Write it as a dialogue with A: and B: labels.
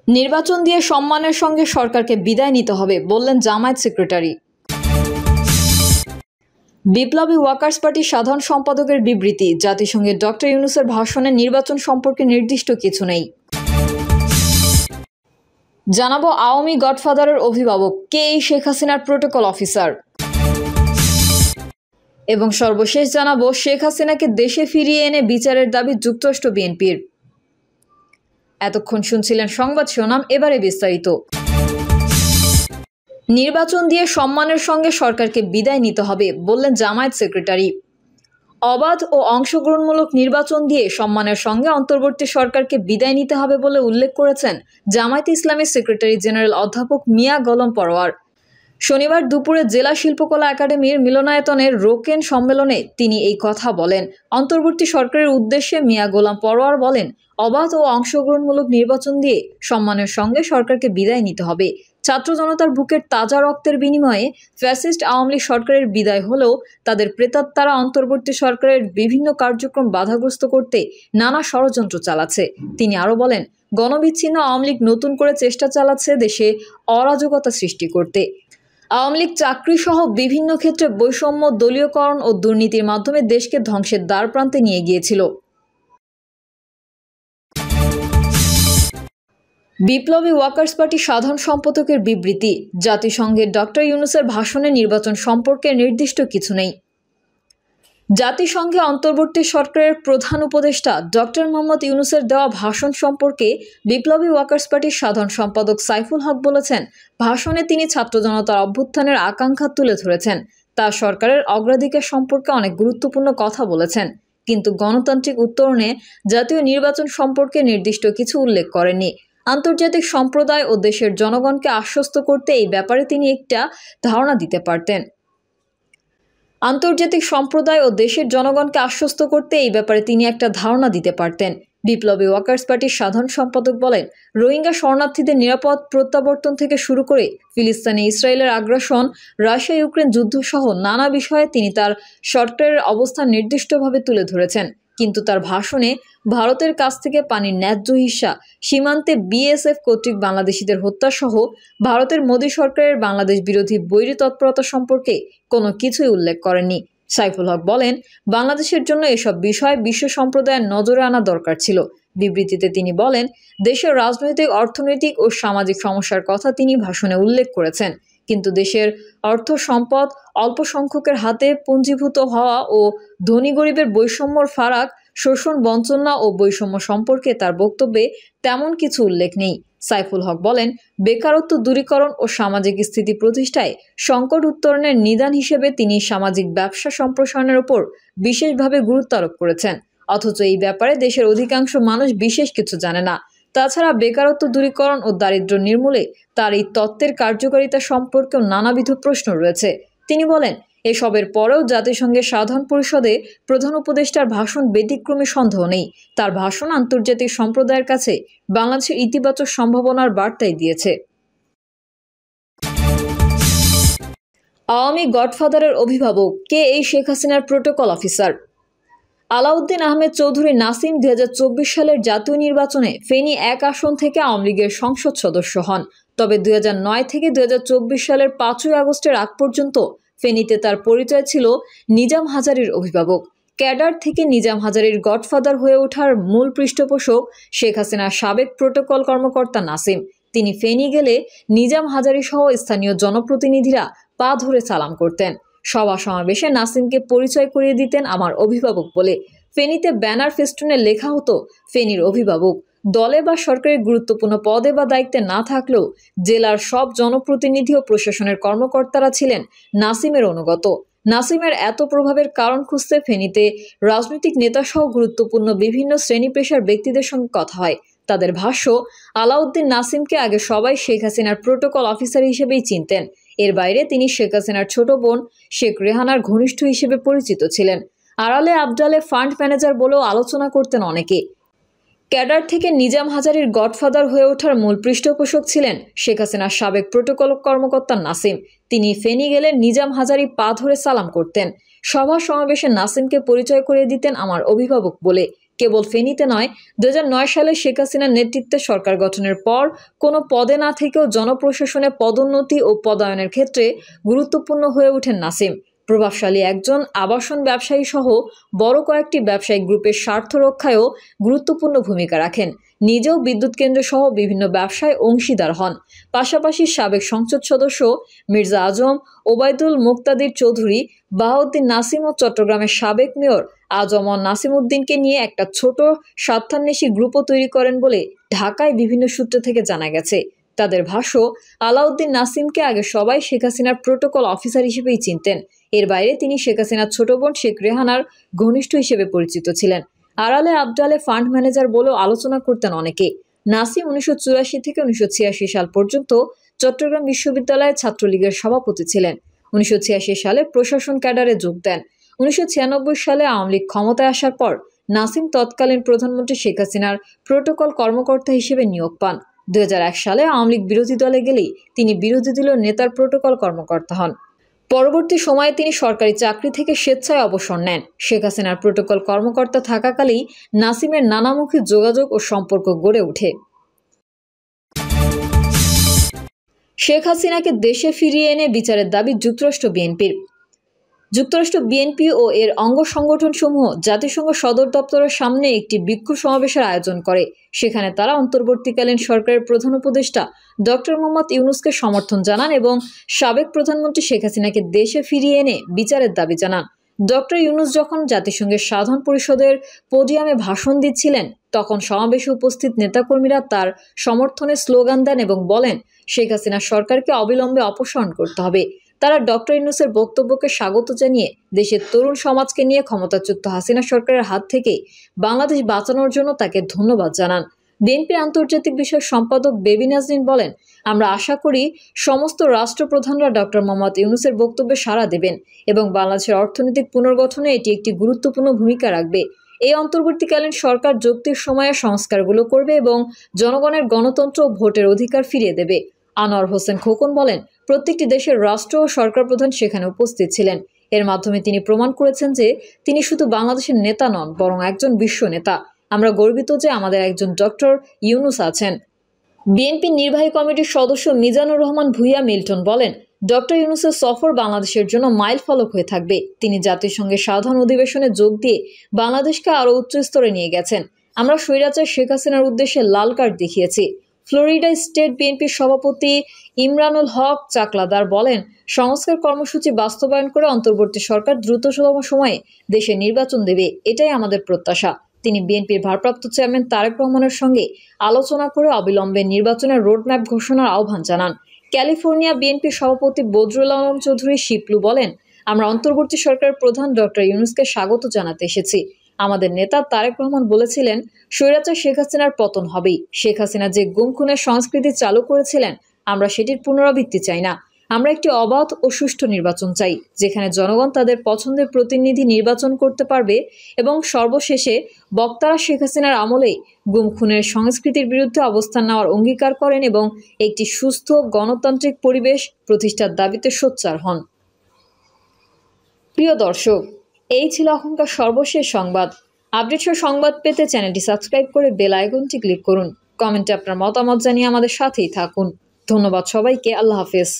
A: নির্বাচন দিয়ে সম্মানের সঙ্গে সরকারকে বিদায় নিতে হবে বললেন জামায়াত সেক্রেটারি। বিপ্লবী ওয়ার্কার্স পার্টির সাধারণ সম্পাদকের বিবৃতি, জাতিসংঘে ডক্টর ইউনূসের ভাষণে নির্বাচন সম্পর্কে নির্দিষ্ট কিছু নেই। জানাবো আওয়ামী গডফাদারের অভিভাবক কে এই শেখ হাসিনার প্রোটোকল অফিসার। এবং সর্বশেষ জানাবো শেখ হাসিনাকে দেশে ফিরিয়ে এনে বিচারের দাবি যুক্তরাষ্ট্র বিএনপির। এতক্ষণ শুনছিলেন সংবাদ শিরোনাম, এবারে বিস্তারিত। নির্বাচন দিয়ে সম্মানের সঙ্গে সরকারকে বিদায় নিতে হবে বললেন জামায়াত সেক্রেটারি। অবাধ ও অংশগ্রহণমূলক নির্বাচন দিয়ে সম্মানের সঙ্গে অন্তর্বর্তী সরকারকে বিদায় নিতে হবে বলে উল্লেখ করেছেন জামায়াতে ইসলামীর সেক্রেটারি জেনারেল অধ্যাপক মিয়া গোলাম পরোয়ার। শনিবার দুপুরে জেলা শিল্পকলা একাডেমির মিলনায়তনের রোকেন সম্মেলনে তিনি এই কথা বলেন। অন্তর্বর্তী সরকারের উদ্দেশ্যে মিয়া গোলাম পরোয়ার বলেন, অবাধ ও অংশগ্রহণমূলক নির্বাচন দিয়ে সম্মানের সঙ্গে সরকারকে বিদায় নিতে হবে। ছাত্র জনতার বুকের তাজা রক্তের বিনিময়ে ফ্যাসিস্ট আওয়ামী লীগ সরকারের বিদায় হলেও তাদের প্রেতাত্মারা অন্তর্বর্তী সরকারের বিভিন্ন কার্যক্রম বাধাগ্রস্ত করতে নানা ষড়যন্ত্র চালাচ্ছে। তিনি আরও বলেন, গণবিচ্ছিন্ন আওয়ামী লীগ নতুন করে চেষ্টা চালাচ্ছে দেশে অরাজকতা সৃষ্টি করতে। আওয়ামী লীগ চাকরিসহ বিভিন্ন ক্ষেত্রে বৈষম্য, দলীয়করণ ও দুর্নীতির মাধ্যমে দেশকে ধ্বংসের দ্বারপ্রান্তে নিয়ে গিয়েছিল। বিপ্লবী ওয়ার্কার্স পার্টি সাধারণ সম্পাদকের বিবৃতি, জাতিসংঘে ডক্টর ইউনূসের ভাষণে নির্বাচন সম্পর্কে নির্দিষ্ট কিছু নেই। জাতিসংঘে অন্তর্বর্তী সরকারের প্রধান উপদেষ্টা ডক্টর মোহাম্মদ ইউনূসের দেওয়া ভাষণ সম্পর্কে বিপ্লবী ওয়ার্কার্স পার্টির সাধারণ সম্পাদক সাইফুল হক বলেছেন, ভাষণে তিনি ছাত্র জনতার অভ্যুত্থানের আকাঙ্ক্ষা তুলে ধরেছেন। তার সরকারের অগ্রাধিকার সম্পর্কে অনেক গুরুত্বপূর্ণ কথা বলেছেন, কিন্তু গণতান্ত্রিক উত্তরণে জাতীয় নির্বাচন সম্পর্কে নির্দিষ্ট কিছু উল্লেখ করেননি। আন্তর্জাতিক সম্প্রদায় ও দেশের জনগণকে আশ্বস্ত করতে এই ব্যাপারে তিনি একটা ধারণা দিতে পারতেন। বিপ্লবী ওয়ার্কার্স পার্টির সাধারণ সম্পাদক বলেন, রোহিঙ্গা শরণার্থীদের নিরাপদ প্রত্যাবর্তন থেকে শুরু করে ফিলিস্তিনে ইসরায়েলের আগ্রাসন, রাশিয়া ইউক্রেন যুদ্ধ সহ নানা বিষয়ে তিনি তার সরকারের অবস্থান নির্দিষ্টভাবে তুলে ধরেছেন। কিন্তু তার ভাষণে ভারতের কাছ থেকে পানির ন্যায্য হিস্সা, সীমান্তে বিএসএফ কর্তৃক বাংলাদেশিদের হত্যা সহ ভারতের মোদী সরকারের বাংলাদেশ বিরোধী বৈরী তৎপরতা সম্পর্কে কোনো কিছুই উল্লেখ করেননি। সাইফুল হক বলেন, বাংলাদেশের জন্য এসব বিষয় বিশ্ব সম্প্রদায়ের নজরে আনা দরকার ছিল। বিবৃতিতে তিনি বলেন, দেশের রাজনৈতিক, অর্থনৈতিক ও সামাজিক সমস্যার কথা তিনি ভাষণে উল্লেখ করেছেন, কিন্তু দেশের অর্থ সম্পদ অল্প সংখ্যকের হাতে পুঞ্জীভূত হওয়া ও ধনী গরিবের বৈষম্যর ফারাক, শোষণ, বঞ্চনা ও বৈষম্য সম্পর্কে তার বক্তব্যে তেমন কিছু উল্লেখ নেই। সাইফুল হক বলেন, বেকারত্ব দূরীকরণ ও সামাজিক স্থিতি প্রতিষ্ঠায় সংকট উত্তরণের নিদান হিসেবে তিনি সামাজিক ব্যবসা সম্প্রসারণের ওপর বিশেষভাবে গুরুত্ব আরোপ করেছেন। অথচ এই ব্যাপারে দেশের অধিকাংশ মানুষ বিশেষ কিছু জানে না। তাছাড়া বেকারত্ব দূরীকরণ ও দারিদ্র্য নির্মূলে তার এই তত্ত্বের কার্যকারিতা সম্পর্কেও নানাবিধ প্রশ্ন রয়েছে। তিনি বলেন, এসবের পরেও জাতিসংঘের সাধারণ পরিষদে প্রধান উপদেষ্টার ভাষণ ব্যতিক্রমী সন্দেহ নেই। তার ভাষণ আন্তর্জাতিক সম্প্রদায়ের কাছে বাংলাদেশের ইতিবাচক সম্ভাবনার বার্তাই দিয়েছে। আওয়ামী গডফাদারের অভিভাবক কে এই শেখ হাসিনার প্রোটোকল অফিসার। আলাউদ্দিন আহমেদ চৌধুরী নাসিম 2024 সালের জাতীয় নির্বাচনে ফেনী 1 আসন থেকে আওয়ামী লীগের সংসদ সদস্য হন। তবে 2009 থেকে 2024 সালের 5ই আগস্টের আগ পর্যন্ত ফেনীতে তার পরিচয় ছিল নিজাম হাজারীর অভিভাবক। ক্যাডার থেকে নিজাম হাজারীর গডফাদার হয়ে ওঠার মূল পৃষ্ঠপোষক শেখ হাসিনার সাবেক প্রোটোকল কর্মকর্তা নাসিম। তিনি ফেনী গেলে নিজাম হাজারী সহ স্থানীয় জনপ্রতিনিধিরা পা ধরে সালাম করতেন। সভা সমাবেশে নাসিমকে পরিচয় করিয়ে দিতেন আমার অভিভাবক বলে। ফেনীতে ব্যানার ফেস্টুনে লেখা হতো ফেনীর অভিভাবক। দলে বা সরকারের গুরুত্বপূর্ণ পদে বা দায়িত্বে না থাকলেও জেলার সব জনপ্রতিনিধি ও প্রশাসনের কর্মকর্তারা ছিলেন নাসিমের অনুগত। নাসিমের এত প্রভাবের কারণ খুঁজতে ফেনীতে রাজনৈতিক নেতাসহ গুরুত্বপূর্ণ বিভিন্ন শ্রেণী পেশার ব্যক্তিদের সঙ্গে কথা হয়। তাদের ভাষ্য, আলাউদ্দিন নাসিমকে আগে সবাই শেখ হাসিনার প্রোটোকল অফিসার হিসেবেই চিনতেন। এর বাইরে তিনি শেখ হাসিনার ছোট বোন শেখ রেহানার ঘনিষ্ঠ হিসেবে পরিচিত ছিলেন। আড়ালে আবডালে ফান্ড ম্যানেজার বলেও আলোচনা করতেন অনেকে। ক্যাডার থেকে নিজাম হাজারীর গডফাদার হয়ে ওঠার মূল পৃষ্ঠপোষক ছিলেন শেখ হাসিনার সাবেক প্রোটোকল কর্মকর্তা নাসিম। তিনি ফেনী গেলে নিজাম হাজারী পা ধরে সালাম করতেন। সভা সমাবেশে নাসিমকে পরিচয় করিয়ে দিতেন আমার অভিভাবক বলে। কেবল ফেনীতে নয়, 2009 সালে শেখ হাসিনার নেতৃত্বে সরকার গঠনের পর কোনো পদে না থেকেও জনপ্রশাসনে পদোন্নতি ও পদায়নের ক্ষেত্রে গুরুত্বপূর্ণ হয়ে ওঠেন নাসিম। প্রভাবশালী একজন আবাসন ব্যবসায়ী সহ বড় কয়েকটি ব্যবসায়িক গ্রুপের স্বার্থ রক্ষায়ও গুরুত্বপূর্ণ ভূমিকা রাখেন। নিজেও বিদ্যুৎ কেন্দ্র সহ বিভিন্ন ব্যবসায় অংশীদার হন। পাশাপাশি সাবেক সংসদ সদস্য মির্জা আজম, ওবায়দুল মুক্তাদির চৌধুরী, বাহাউদ্দিন নাসিম ও চট্টগ্রামের সাবেক মেয়র আজম নাসিমউদ্দিনকে নিয়ে একটা ছোট স্বার্থান্বেষী গ্রুপও তৈরি করেন বলে ঢাকায় বিভিন্ন সূত্র থেকে জানা গেছে। তাদের ভাষ্য, আলাউদ্দিন নাসিমকে আগে সবাই শেখ হাসিনার প্রোটোকল অফিসার হিসেবেই চিনতেন। এর বাইরে তিনি শেখ হাসিনার ছোট বোন শেখ রেহানার ঘনিষ্ঠ হিসেবে পরিচিত ছিলেন। আড়ালে আবডালে ফান্ড ম্যানেজার বলেও আলোচনা করতেন অনেকে। নাসিম 1984 থেকে 1986 সাল পর্যন্ত চট্টগ্রাম বিশ্ববিদ্যালয়ের ছাত্রলীগের সভাপতি ছিলেন। 1986 সালে প্রশাসন ক্যাডারে যোগ দেন। 1996 সালে আওয়ামী লীগ ক্ষমতায় আসার পর নাসিম তৎকালীন প্রধানমন্ত্রী শেখ হাসিনার প্রোটোকল কর্মকর্তা হিসেবে নিয়োগ পান। 2001 সালে আওয়ামী লীগ বিরোধী দলে গেলেই তিনি বিরোধী দলীয় নেতার প্রোটোকল কর্মকর্তা হন। পরবর্তী সময়ে তিনি সরকারি চাকরি থেকে স্বেচ্ছায় অবসর নেন। শেখ হাসিনার প্রোটোকল কর্মকর্তা থাকাকালেই নাসিমের নানামুখী যোগাযোগ ও সম্পর্ক গড়ে ওঠে। শেখ হাসিনাকে দেশে ফিরিয়ে এনে বিচারের দাবি যুক্তরাষ্ট্র বিএনপি ও এর অঙ্গ সংগঠনসমূহ জাতিসংঘ সদর দপ্তরের সামনে একটি বিক্ষোভ সমাবেশের আয়োজন করে। সেখানে তারা অন্তর্বর্তীকালীন সরকারের প্রধান উপদেষ্টা ডক্টর মোহাম্মদ ইউনূসকে সমর্থন জানান এবং সাবেক প্রধানমন্ত্রী শেখ হাসিনাকে দেশে ফিরিয়ে এনে বিচারের দাবি জানান। ডক্টর ইউনূস যখন জাতিসংঘের সাধারণ পরিষদের পোডিয়ামে ভাষণ দিচ্ছিলেন, তখন সমাবেশে উপস্থিত নেতাকর্মীরা তার সমর্থনে স্লোগান দেন এবং বলেন, শেখ হাসিনা সরকারকে অবিলম্বে অপসারণ করতে হবে। তারা ডক্টর ইউনূসের বক্তব্যকে স্বাগত জানিয়ে দেশের তরুণ সমাজকে নিয়ে ক্ষমতাচ্যুত হাসিনা সরকারের হাত থেকে বাংলাদেশ বাঁচানোর জন্য তাকে ধন্যবাদ জানান। বিএনপির আন্তর্জাতিক বিষয়ক সম্পাদক বেবি নাজনীন বলেন, আমরা আশা করি সমস্ত রাষ্ট্রপ্রধানরা ডক্টর মোহাম্মদ ইউনূসের বক্তব্যে সাড়া দেবেন এবং বাংলাদেশের অর্থনৈতিক পুনর্গঠনে এটি একটি গুরুত্বপূর্ণ ভূমিকা রাখবে। এই অন্তর্বর্তীকালীন সরকার যুক্তির সময়ে সংস্কারগুলো করবে এবং জনগণের গণতন্ত্র ও ভোটের অধিকার ফিরিয়ে দেবে। আনোয়ার হোসেন খোকন বলেন, প্রত্যেকটি দেশের রাষ্ট্র ও সরকার প্রধান সেখানে উপস্থিত ছিলেন। এর মাধ্যমে তিনি প্রমাণ করেছেন যে তিনি শুধু বাংলাদেশের নেতা নন, বরং একজন বিশ্ব নেতা। আমরা গর্বিত যে আমাদের একজন ডক্টর ইউনূস আছেন। বিএনপির নির্বাহী কমিটির সদস্য মিজানুর রহমান ভূঁইয়া মিল্টন বলেন, ডক্টর ইউনূসের সফর বাংলাদেশের জন্য মাইল ফলক হয়ে থাকবে। তিনি জাতিসংঘের সাধারণ অধিবেশনে যোগ দিয়ে বাংলাদেশকে আরও উচ্চ স্তরে নিয়ে গেছেন। আমরা স্বৈরাচার শেখ হাসিনার উদ্দেশ্যে লাল কার্ড দেখিয়েছি। ফ্লোরিডা স্টেট বিএনপির সভাপতি ইমরানুল হক চাকলাদার বলেন, সংস্কার কর্মসূচি বাস্তবায়ন করে অন্তর্বর্তী সরকার দ্রুততম সময়ে দেশে নির্বাচন দেবে, এটাই আমাদের প্রত্যাশা। তিনি বিএনপির ভারপ্রাপ্ত চেয়ারম্যান তারেক রহমানের সঙ্গে আলোচনা করে অবিলম্বে নির্বাচনের রোডম্যাপ ঘোষণার আহ্বান জানান। ক্যালিফোর্নিয়া বিএনপির সভাপতি বদরুল আলম চৌধুরী শিপলু বলেন, আমরা অন্তর্বর্তী সরকারের প্রধান ডক্টর ইউনূসকে স্বাগত জানাতে এসেছি। আমাদের নেতা তারেক রহমান বলেছিলেন, স্বৈরাচার শেখ হাসিনার পতন হবেই। শেখ হাসিনা যে গুম খুনের সংস্কৃতি চালু করেছিলেন, আমরা সেটির পুনরাবৃত্তি চাই না। আমরা একটি অবাধ ও সুষ্ঠু নির্বাচন চাই, যেখানে জনগণ তাদের পছন্দের প্রতিনিধি নির্বাচন করতে পারবে। এবং সর্বশেষে বক্তারা শেখ হাসিনার আমলেই গুম খুনের সংস্কৃতির বিরুদ্ধে অবস্থান নেওয়ার অঙ্গীকার করেন এবং একটি সুস্থ গণতান্ত্রিক পরিবেশ প্রতিষ্ঠার দাবিতে সোচ্চার হন। প্রিয় দর্শক, এই ছিল এখনকার সর্বশেষ সংবাদ। আপডেট সংবাদ পেতে চ্যানেলটি সাবস্ক্রাইব করে বেল আইকনটি ক্লিক করুন। কমেন্টে আপনার মতামত জানিয়ে আমাদের সাথেই থাকুন। ধন্যবাদ সবাইকে। আল্লাহ হাফেজ।